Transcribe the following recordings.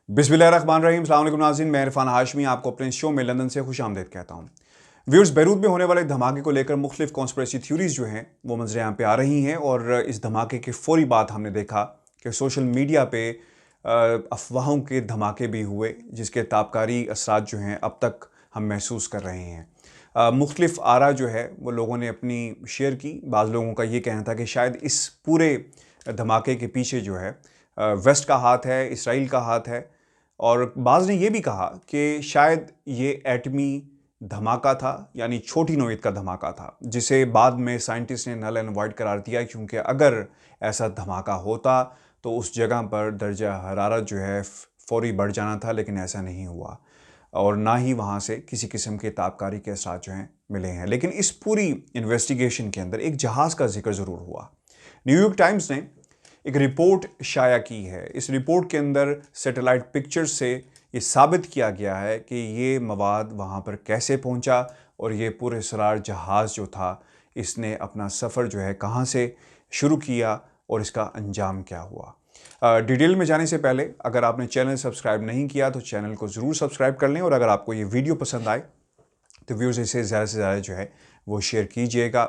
बिस्मिल्लाहिर्रहमानिर्रहीम। अस्सलाम वालेकुम नाज़रीन, मैं इरफान हाशमी आपको अपने शो में लंदन से खुशामदीद कहता हूँ। व्यूअर्स, बैरूत में होने वाले धमाके को लेकर मुख्तलिफ कॉन्स्पिरेसी थ्योरीज जो हैं वो मंजर यहाँ पे आ रही हैं और इस धमाके के फौरी बाद हमने देखा कि सोशल मीडिया पे अफवाहों के धमाके भी हुए जिसके ताबकारी असरात जो हैं अब तक हम महसूस कर रहे हैं। मुख्तलिफ आरा जो है वो लोगों ने अपनी शेयर की। बाज़ लोगों का ये कहना था कि शायद इस पूरे धमाके के पीछे जो है वेस्ट का हाथ है, इसराइल का हाथ है, और बाज़ ने यह भी कहा कि शायद ये एटमी धमाका था, यानी छोटी नोयत का धमाका था, जिसे बाद में साइंटिस्ट ने नल एंड वाइड करार दिया, क्योंकि अगर ऐसा धमाका होता तो उस जगह पर दर्जा हरारत जो है फौरी बढ़ जाना था, लेकिन ऐसा नहीं हुआ और ना ही वहाँ से किसी किस्म के ताबकारी के असरात जो हैं मिले हैं। लेकिन इस पूरी इन्वेस्टिगेशन के अंदर एक जहाज़ का जिक्र ज़रूर हुआ। न्यूयॉर्क टाइम्स ने एक रिपोर्ट शाया की है। इस रिपोर्ट के अंदर सैटेलाइट पिक्चर्स से ये साबित किया गया है कि ये मवाद वहाँ पर कैसे पहुँचा और ये पूरे सरार जहाज़ जो था इसने अपना सफ़र जो है कहाँ से शुरू किया और इसका अंजाम क्या हुआ। डिटेल में जाने से पहले अगर आपने चैनल सब्सक्राइब नहीं किया तो चैनल को ज़रूर सब्सक्राइब कर लें, और अगर आपको ये वीडियो पसंद आए तो व्यूज़ इसे ज़्यादा से ज़्यादा जो है वो शेयर कीजिएगा।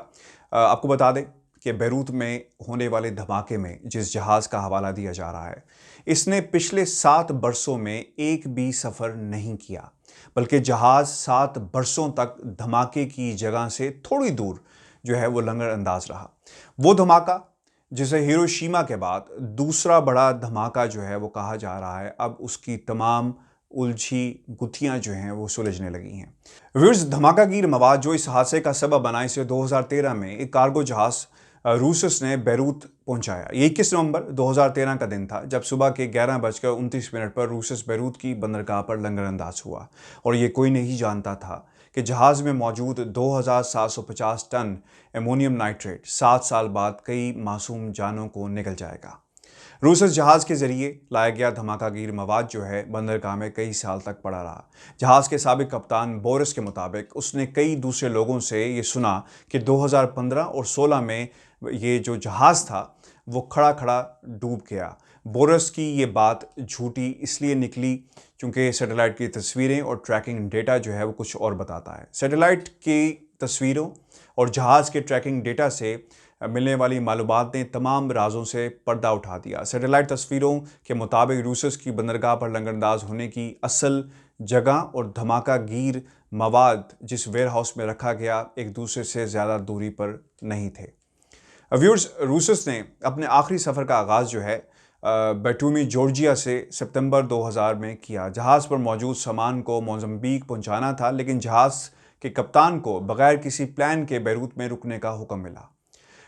आपको बता दें कि बैरूत में होने वाले धमाके में जिस जहाज़ का हवाला दिया जा रहा है, इसने पिछले 7 बरसों में एक भी सफ़र नहीं किया, बल्कि जहाज़ 7 बरसों तक धमाके की जगह से थोड़ी दूर जो है वो लंगर अंदाज रहा। वो धमाका जिसे हिरोशिमा के बाद दूसरा बड़ा धमाका जो है वो कहा जा रहा है, अब उसकी तमाम उलझी गुत्थियां जो हैं वो सुलझने लगी हैं। व्यूअर्स, धमाकागीर मवाद जो इस हादसे का सबब बना, इसे 2013 में एक कार्गो जहाज़ रूसस ने बैरूत पहुंचाया। ये 21 नवंबर 2013 का दिन था जब सुबह के 11:29 पर रूसस बैरूत की बंदरगाह पर लंगरअंदाज हुआ, और ये कोई नहीं जानता था कि जहाज़ में मौजूद 2750 टन एमोनियम नाइट्रेट 7 साल बाद कई मासूम जानों को निगल जाएगा। रूसस जहाज़ के जरिए लाया गया धमाकागीर मवाद जो है बंदरगाह में कई साल तक पड़ा रहा। जहाज़ के साबिक कप्तान बोरिस के मुताबिक उसने कई दूसरे लोगों से ये सुना कि 2015 और 16 में ये जो जहाज़ था वो खड़ा खड़ा डूब गया। बोरिस की ये बात झूठी इसलिए निकली क्योंकि सैटेलाइट की तस्वीरें और ट्रैकिंग डेटा जो है वो कुछ और बताता है। सैटेलाइट की तस्वीरों और जहाज़ के ट्रैकिंग डेटा से मिलने वाली मालूमात ने तमाम राजों से पर्दा उठा दिया। सैटेलाइट तस्वीरों के मुताबिक रूसस की बंदरगाह पर लंगरअंदाज होने की असल जगह और धमाकागीर मवाद जिस वेयर हाउस में रखा गया एक दूसरे से ज़्यादा दूरी पर नहीं थे। व्यूअर्स, रूसस ने अपने आखिरी सफ़र का आगाज़ जो है बैटूमी जॉर्जिया से सितंबर 2000 में किया। जहाज़ पर मौजूद सामान को मोज़म्बिक पहुंचाना था, लेकिन जहाज़ के कप्तान को बगैर किसी प्लान के बैरूत में रुकने का हुक्म मिला।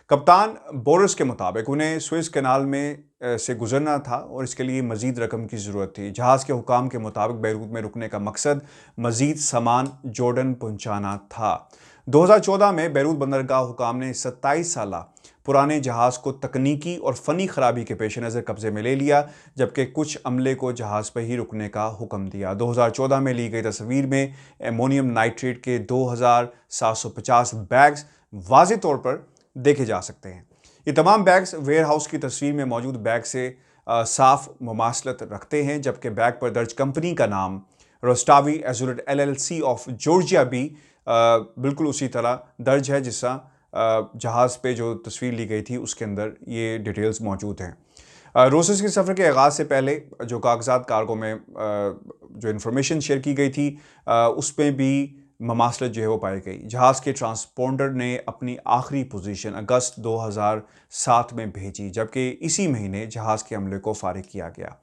कप्तान बोरिस के मुताबिक उन्हें स्वेज कैनाल में से गुजरना था और इसके लिए मज़ीद रकम की ज़रूरत थी। जहाज़ के हुकाम के मुताबिक बैरूत में रुकने का मकसद मज़ीद सामान जॉर्डन पहुंचाना था। 2014 में बैरूत बंदरगाह हुकाम ने 27 साल पुराने जहाज़ को तकनीकी और फ़नी ख़राबी के पेश नज़र कब्ज़े में ले लिया, जबकि कुछ अमले को जहाज़ पर ही रुकने का हुक्म दिया। 2014 में ली गई तस्वीर में एमोनियम नाइट्रेट के 2750 बैग्स वाज़े तौर पर देखे जा सकते हैं। ये तमाम बैग्स वेयर हाउस की तस्वीर में मौजूद बैग से साफ मुमासलत रखते हैं, जबकि बैग पर दर्ज कंपनी का नाम रोस्टावी एजुरेट LLC ऑफ जॉर्जिया भी बिल्कुल उसी तरह दर्ज है जिसका जहाज़ पे जो तस्वीर ली गई थी उसके अंदर ये डिटेल्स मौजूद हैं। रूसस के सफ़र के आगाज़ से पहले जो कागजात कार्गो में जो इन्फॉर्मेशन शेयर की गई थी उसमें भी ममासलत जो है वो पाई गई। जहाज़ के ट्रांसपोंडर ने अपनी आखिरी पोजीशन अगस्त 2007 में भेजी, जबकि इसी महीने जहाज़ के अमले को फारिग किया गया,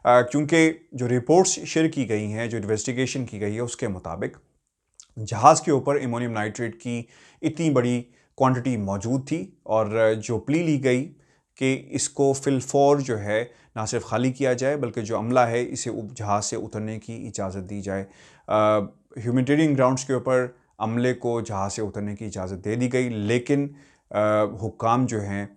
क्योंकि जो रिपोर्ट्स शेयर की गई हैं, जो इन्वेस्टिगेशन की गई है उसके मुताबिक जहाज़ के ऊपर एमोनियम नाइट्रेट की इतनी बड़ी क्वांटिटी मौजूद थी और जो प्ली ली गई कि इसको फिलफौर जो है ना सिर्फ खाली किया जाए बल्कि जो अमला है इसे जहाज़ से उतरने की इजाज़त दी जाए। ह्यूमैनिटेरियन ग्राउंड्स के ऊपर अमले को जहाज़ से उतरने की इजाज़त दे दी गई, लेकिन हुक्काम जो हैं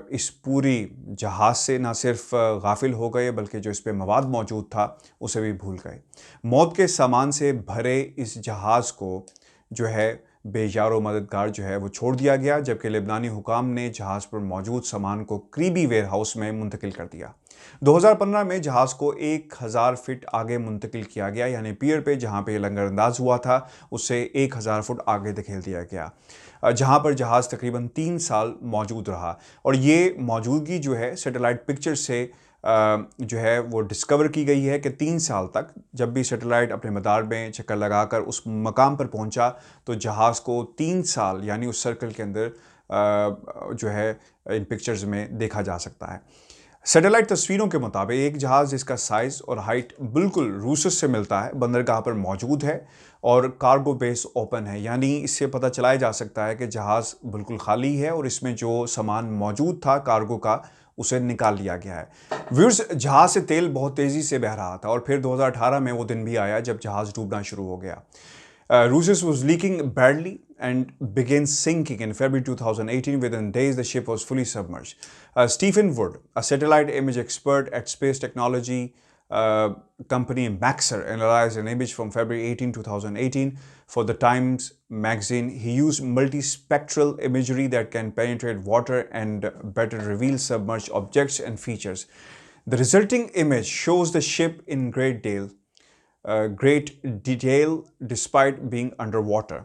इस पूरी जहाज़ से ना सिर्फ गाफिल हो गए बल्कि जो इस पे मवाद मौजूद था उसे भी भूल गए। मौत के सामान से भरे इस जहाज़ को जो है बेयारो मददगार जो है वो छोड़ दिया गया, जबकि लेबनानी हुकाम ने जहाज़ पर मौजूद सामान को करीबी वेयरहाउस में मुंतकिल कर दिया। 2015 में जहाज़ को 1000 फीट आगे मुंतकिल किया गया, यानी पियर पे जहाँ पे लंगरअंदाज हुआ था उससे 1000 फुट आगे धकेल दिया गया, जहाँ पर जहाज़ तकरीबन 3 साल मौजूद रहा। और ये मौजूदगी जो है सैटेलाइट पिक्चर से जो है वो डिस्कवर की गई है कि 3 साल तक जब भी सैटेलाइट अपने मदार में चक्कर लगाकर उस मकाम पर पहुंचा तो जहाज़ को 3 साल यानी उस सर्कल के अंदर जो है इन पिक्चर्स में देखा जा सकता है। सैटेलाइट तस्वीरों के मुताबिक एक जहाज़ जिसका साइज़ और हाइट बिल्कुल रूसस से मिलता है बंदरगाह पर मौजूद है और कार्गो बेस ओपन है, यानी इससे पता चलाया जा सकता है कि जहाज़ बिल्कुल खाली है और इसमें जो सामान मौजूद था कार्गो का उसे निकाल लिया गया है। व्यूअर्स, जहाज़ से तेल बहुत तेज़ी से बह रहा था और फिर 2018 में वो दिन भी आया जब जहाज़ डूबना शुरू हो गया। Rousseau was leaking badly and began sinking in February 2018. Within days, the ship was fully submerged. Stephen Wood, a satellite image expert at space technology company Maxar, analyzed an image from February 18, 2018 for the Times magazine. He used multispectral imagery that can penetrate water and better reveal submerged objects and features. The resulting image shows the ship in great detail despite being underwater.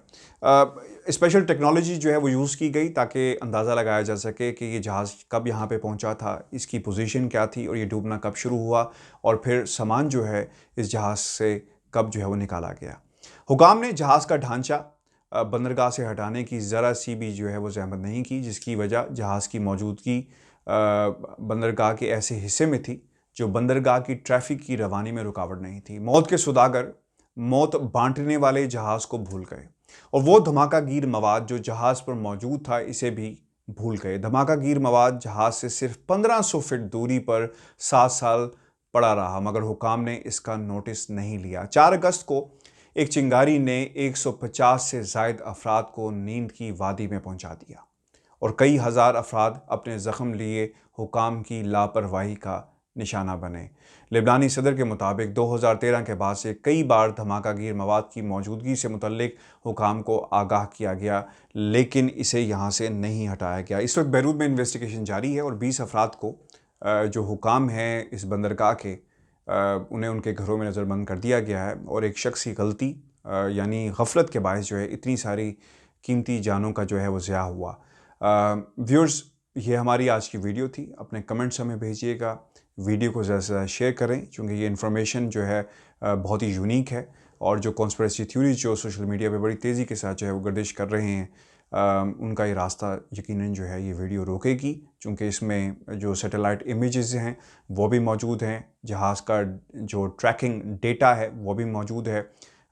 Special technology जो है वो use की गई ताकि अंदाज़ा लगाया जा सके कि ये जहाज़ कब यहाँ पे पहुँचा था, इसकी पोजीशन क्या थी और ये डूबना कब शुरू हुआ और फिर सामान जो है इस जहाज़ से कब जो है वो निकाला गया। हुकाम ने जहाज़ का ढांचा बंदरगाह से हटाने की ज़रा सी भी जो है वो ज़हमत नहीं की, जिसकी वजह जहाज़ की मौजूदगी बंदरगाह के ऐसे हिस्से में थी जो बंदरगाह की ट्रैफिक की रवानी में रुकावट नहीं थी। मौत के सौदागर मौत बांटने वाले जहाज़ को भूल गए और वो धमाकागीर मवाद जो जहाज़ पर मौजूद था इसे भी भूल गए। धमाकागीर मवाद जहाज़ से सिर्फ 1500 फीट दूरी पर 7 साल पड़ा रहा, मगर हुकाम ने इसका नोटिस नहीं लिया। 4 अगस्त को एक चिंगारी ने 150 से ज़ायद अफराद को नींद की वादी में पहुंचा दिया और कई हज़ार अफराद अपने ज़ख्म लिए हुकाम की लापरवाही का निशाना बने। लेबनानी सदर के मुताबिक 2013 के बाद से कई बार धमाकागीर मवाद की मौजूदगी से मुतल्लिक हुकाम को आगाह किया गया, लेकिन इसे यहाँ से नहीं हटाया गया। इस वक्त बैरूत में इन्वेस्टिगेशन जारी है और 20 अफराद को जो हुकाम हैं इस बंदरगाह के उन्हें उनके घरों में नज़रबंद कर दिया गया है और एक शख्स की गलती यानी गफलत के बायस जो है इतनी सारी कीमती जानों का जो है वो ज़िया हुआ। व्यूअर्स, ये हमारी आज की वीडियो थी। अपने कमेंट्स हमें भेजिएगा, वीडियो को ज़्यादा से ज़्यादा शेयर करें क्योंकि ये इन्फॉर्मेशन जो है बहुत ही यूनिक है और जो कॉन्स्पिरेसी थ्योरीज जो सोशल मीडिया पे बड़ी तेज़ी के साथ जो है वो गर्दिश कर रहे हैं उनका ये रास्ता यकीनन जो है ये वीडियो रोकेगी, क्योंकि इसमें जो सैटेलाइट इमेजेस हैं वो भी मौजूद हैं, जहाज़ का जो ट्रैकिंग डेटा है वो भी मौजूद है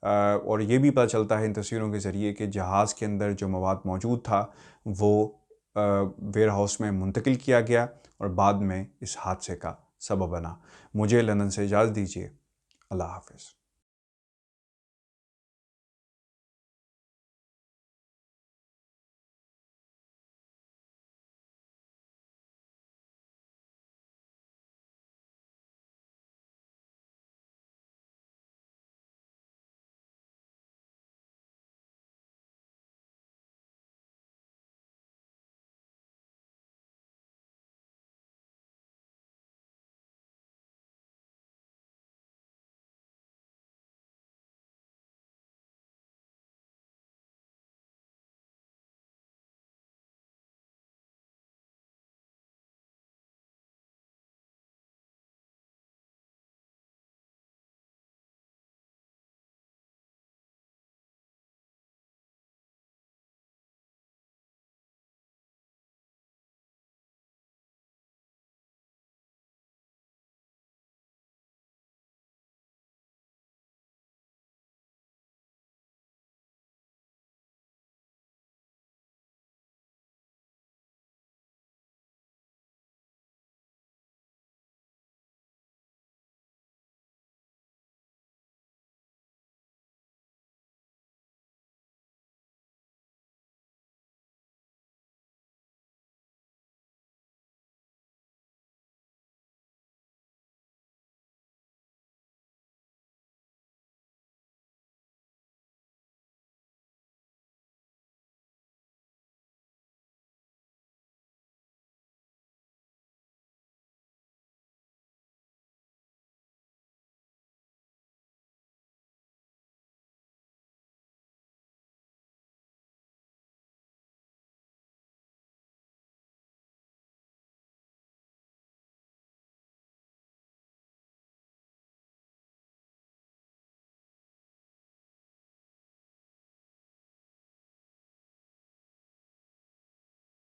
और ये भी पता चलता है इन तस्वीरों के ज़रिए कि जहाज़ के अंदर जो मवाद मौजूद था वो वेयर हाउस में मुंतकिल किया गया और बाद में इस हादसे का सबब बना। मुझे लंदन से इजाज़त दीजिए। अल्लाह हाफ़िज़।